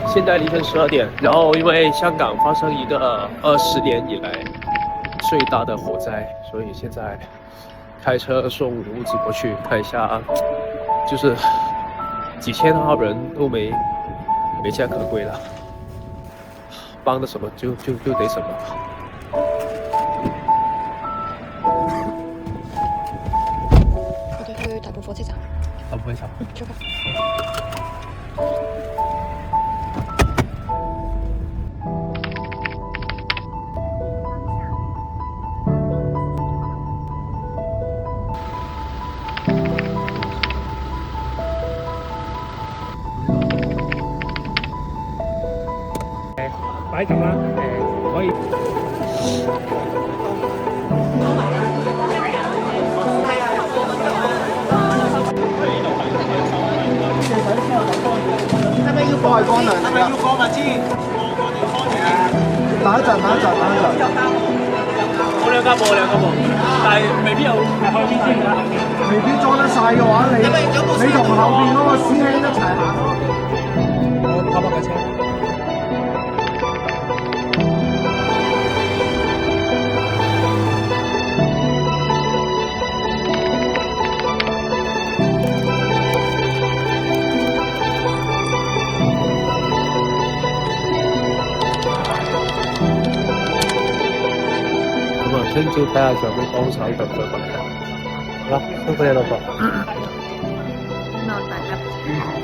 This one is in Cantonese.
现在凌晨12点，然后因为香港发生一个20年以来最大的火灾，所以现在开车送物资过去看一下，就是几千号人都没家可归了，帮的什么就得什么。我哋去大埔火車站。大埔火車站。出發。擺咁啦，可以。係咪要過乾糧？係咪要過物資？等一陣。冇兩家冇，但係未必有後邊先㗎。未必裝得晒嘅話，你同後邊嗰個師兄一齊行咯。我跑架車。聽朝睇下仲有咩幫手咁再過嚟。好啦，辛苦你老婆。นอนไปครับ